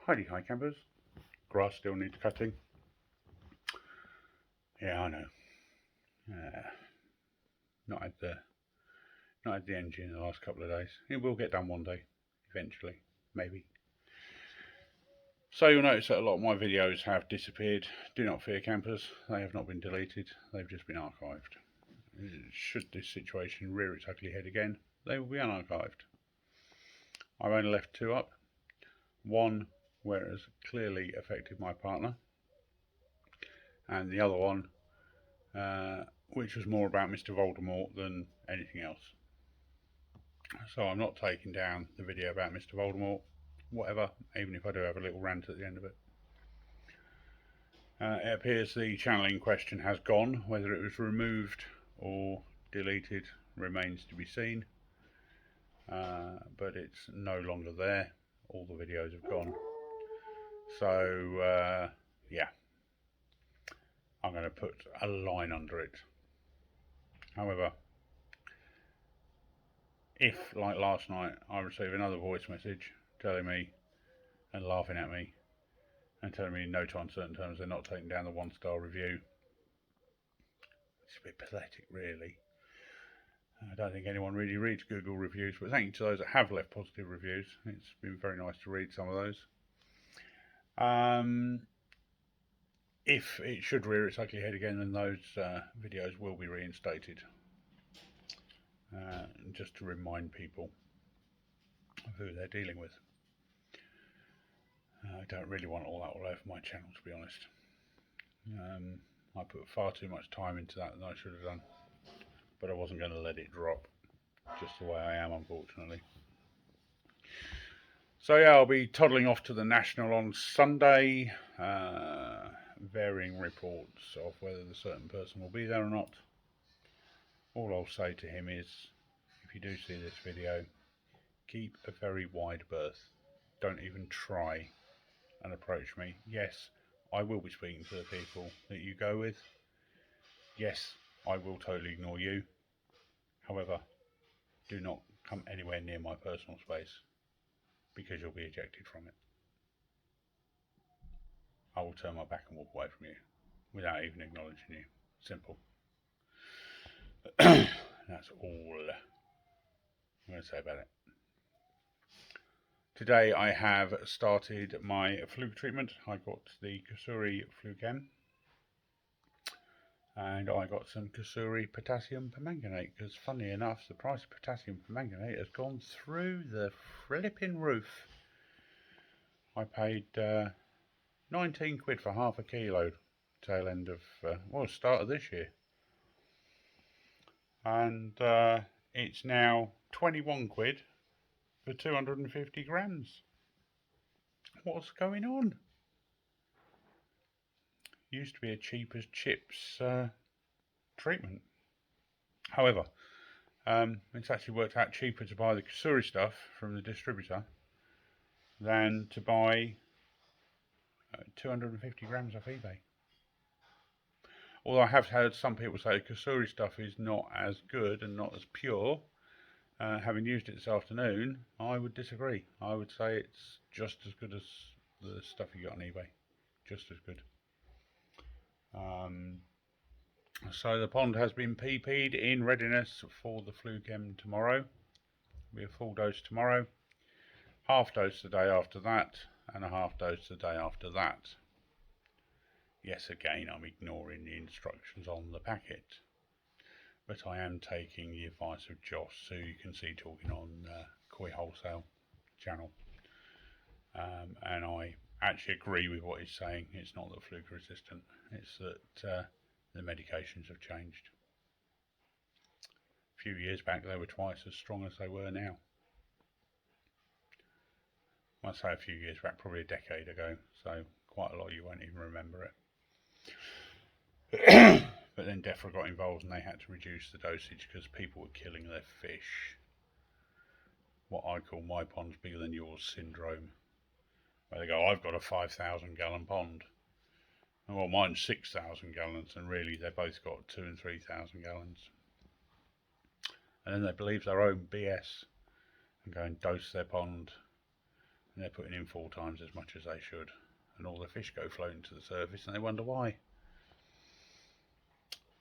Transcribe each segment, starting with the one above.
Hi campers. Grass still needs cutting. Yeah, I know. Uh, not had the energy in the last couple of days. It will get done one day, eventually, maybe. So you'll notice that a lot of my videos have disappeared. Do not fear campers, they have not been deleted, they've just been archived. Should this situation rear its ugly head again, they will be unarchived. I've only left two up. One where it has clearly affected my partner, and the other one which was more about Mr. Voldemort than anything else. So I'm not taking down the video about Mr. Voldemort, whatever, even if I do have a little rant at the end of it. It appears the channel in question has gone. Whether it was removed or deleted remains to be seen, but it's no longer there. All the videos have gone. So, yeah, I'm going to put a line under it. However, if, like last night, I receive another voice message telling me and laughing at me and telling me in no uncertain terms they're not taking down the 1-star review, it's a bit pathetic, really. I don't think anyone really reads Google reviews, but thank you to those that have left positive reviews. It's been very nice to read some of those. If it should rear its ugly head again, then those videos will be reinstated. Just to remind people of who they're dealing with. I don't really want all that all over my channel, to be honest. I put far too much time into that than I should have done, but I wasn't going to let it drop, just the way I am, unfortunately. So yeah, I'll be toddling off to the National on Sunday. Varying reports of whether the certain person will be there or not. All I'll say to him is, if you do see this video, keep a very wide berth. Don't even try and approach me. Yes, I will be speaking to the people that you go with. Yes, I will totally ignore you. However, do not come anywhere near my personal space, because you'll be ejected from it. I will turn my back and walk away from you without even acknowledging you. Simple. That's all I'm going to say about it. Today I have started my flu treatment. I got the Kasuri flu chem, and I got some Kasuri potassium permanganate, because funny enough the price of potassium permanganate has gone through the flipping roof. I paid 19 quid for half a kilo tail end of, start of this year, and it's now 21 quid for 250 grams. What's going on? Used to be a cheap as chips treatment. However, it's actually worked out cheaper to buy the Kasuri stuff from the distributor than to buy 250 grams off eBay. Although I have heard some people say Kasuri stuff is not as good and not as pure. Having used it this afternoon, I would disagree. I would say it's just as good as the stuff you get on eBay. Just as good. So the pond has been PP'd in readiness for the flu chem tomorrow. It'll be a full dose tomorrow, half dose the day after that, and a half dose the day after that. Yes, again, I'm ignoring the instructions on the packet, but I am taking the advice of Josh, who you can see talking on Koi Wholesale channel, and I actually agree with what he's saying. It's not that fluke resistant, it's that the medications have changed. A few years back they were twice as strong as they were now. I say a few years back, probably a decade ago, so quite a lot of you won't even remember it. But then DEFRA got involved and they had to reduce the dosage because people were killing their fish. What I call my pond's bigger than yours syndrome. Where they go, I've got a 5,000 gallon pond. Well, mine's 6,000 gallons, and really they've both got 2,000 and 3,000 gallons. And then they believe their own BS and go and dose their pond and they're putting in 4 times as much as they should, and all the fish go floating to the surface, and they wonder why.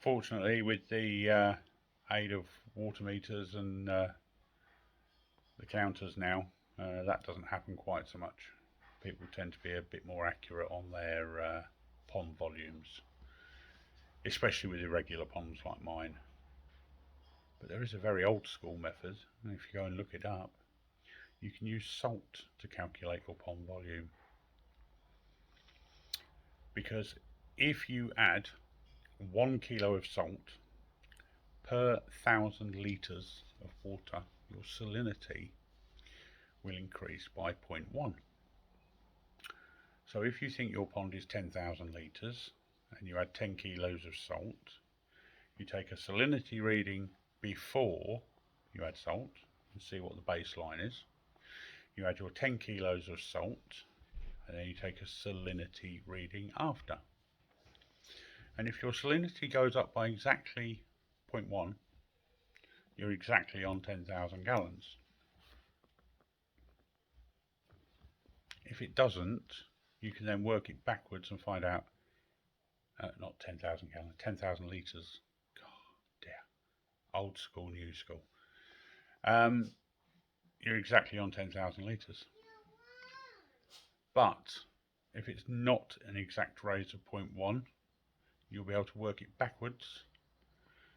Fortunately, with the aid of water meters and the counters now, that doesn't happen quite so much. People tend to be a bit more accurate on their pond volumes, especially with irregular ponds like mine. But there is a very old school method, and if you go and look it up, you can use salt to calculate your pond volume. Because if you add 1 kilo of salt per 1,000 litres of water, your salinity will increase by 0.1. So if you think your pond is 10,000 litres and you add 10 kilos of salt, you take a salinity reading before you add salt and see what the baseline is. You add your 10 kilos of salt and then you take a salinity reading after. And if your salinity goes up by exactly 0.1, you're exactly on 10,000 gallons. If it doesn't, you can then work it backwards and find out, not 10,000 gallons, 10,000 litres. God dear, old school, new school. You're exactly on 10,000 litres. But if it's not an exact raise of 0.1, you'll be able to work it backwards.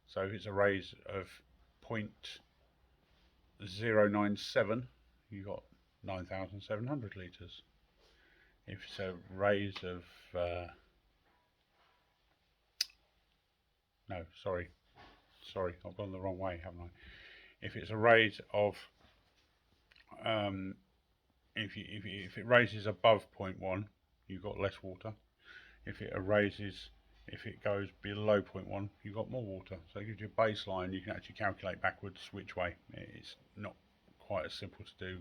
So if it's a raise of 0.097, you've got 9,700 litres. If it's a raise of no, sorry, I've gone the wrong way, haven't I? If it's a raise of if it raises above 0.1, you've got less water. If it goes below 0.1, you've got more water. So it gives you a baseline. You can actually calculate backwards which way. It's not quite as simple to do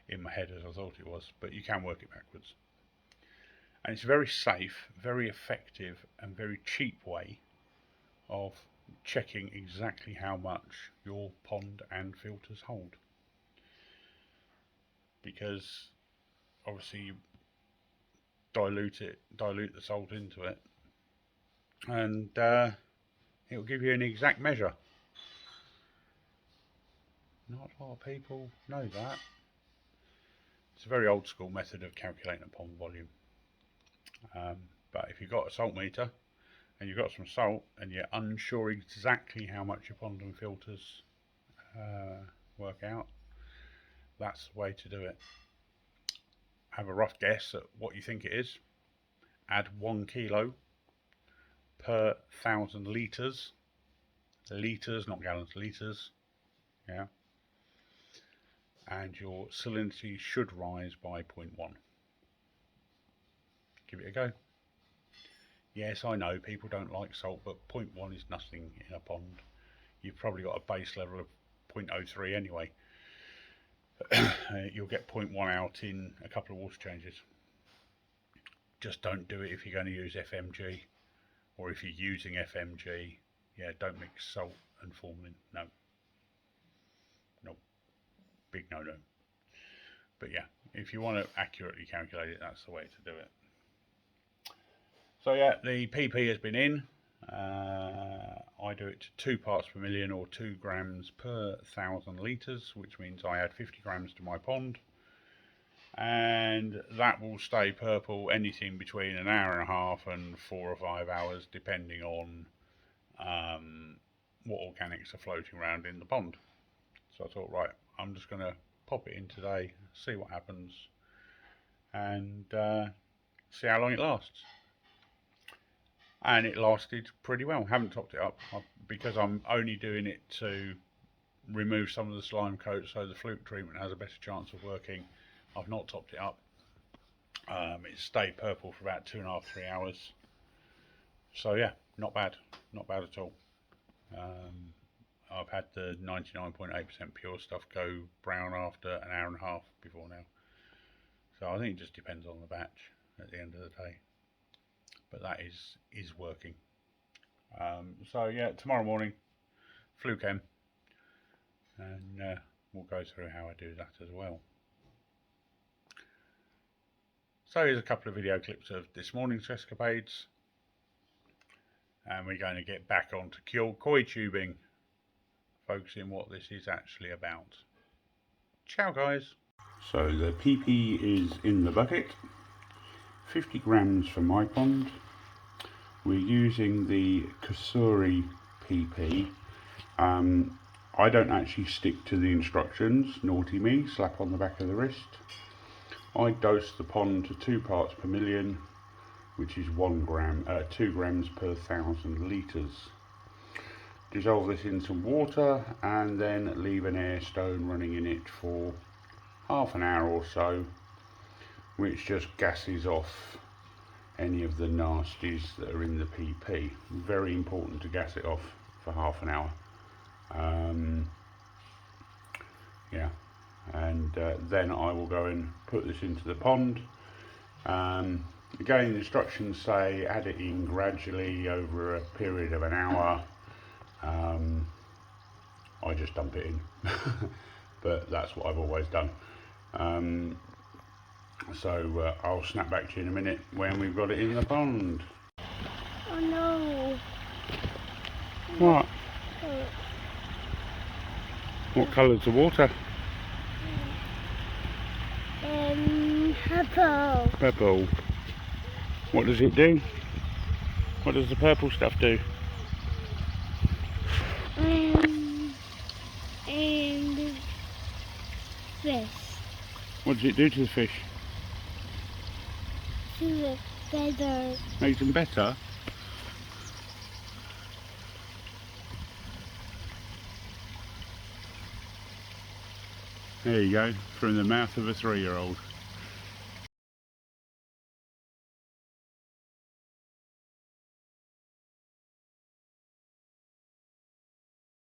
in my head as I thought it was, but you can work it backwards. And it's a very safe, very effective and very cheap way of checking exactly how much your pond and filters hold. Because obviously you dilute the salt into it, and it will give you an exact measure. Not a lot of people know that. It's a very old school method of calculating a pond volume. But if you've got a salt meter and you've got some salt and you're unsure exactly how much your pond and filters work out, that's the way to do it. Have a rough guess at what you think it is. Add 1 kilo per 1,000 litres. Litres, not gallons, litres. Yeah. And your salinity should rise by 0.1. Give it a go. Yes, I know people don't like salt, but 0.1 is nothing in a pond. You've probably got a base level of 0.03 anyway. You'll get 0.1 out in a couple of water changes. Just don't do it if you're going to use FMG, or if you're using FMG. Yeah, don't mix salt and formalin. No. Big no. But yeah, if you want to accurately calculate it, that's the way to do it. So yeah, the PP has been in. I do it to 2 parts per million, or 2 grams per 1,000 litres, which means I add 50 grams to my pond, and that will stay purple anything between an hour and a half and 4 or 5 hours, depending on what organics are floating around in the pond. So I thought, right, I'm just going to pop it in today, see what happens, and see how long it lasts. And it lasted pretty well. Haven't topped it up because I'm only doing it to remove some of the slime coat so the fluke treatment has a better chance of working. I've not topped it up. It stayed purple for about 2.5–3 hours. So yeah, not bad at all. I've had the 99.8% pure stuff go brown after an hour and a half before now. So I think it just depends on the batch at the end of the day. But that is working. So yeah, tomorrow morning, fluke M, and we'll go through how I do that as well. So here's a couple of video clips of this morning's escapades, and we're going to get back onto koi tubing, focusing what this is actually about. Ciao guys! So the PP is in the bucket, 50 grams for my pond. We're using the Kasuri PP. I don't actually stick to the instructions, naughty me, slap on the back of the wrist. I dose the pond to 2 parts per million, which is 2 grams per 1,000 litres. Dissolve this in some water and then leave an air stone running in it for half an hour or so, which just gases off any of the nasties that are in the PP. Very important to gas it off for half an hour. Yeah, and then I will go and put this into the pond. Again, the instructions say add it in gradually over a period of an hour. I just dump it in, but that's what I've always done. So I'll snap back to you in a minute when we've got it in the pond. Oh no! What? Oh. What colour's the water? Purple. Purple. What does it do? What does the purple stuff do? And fish. What does it do to the fish? To the better. Makes them better? There you go, from the mouth of a 3-year-old.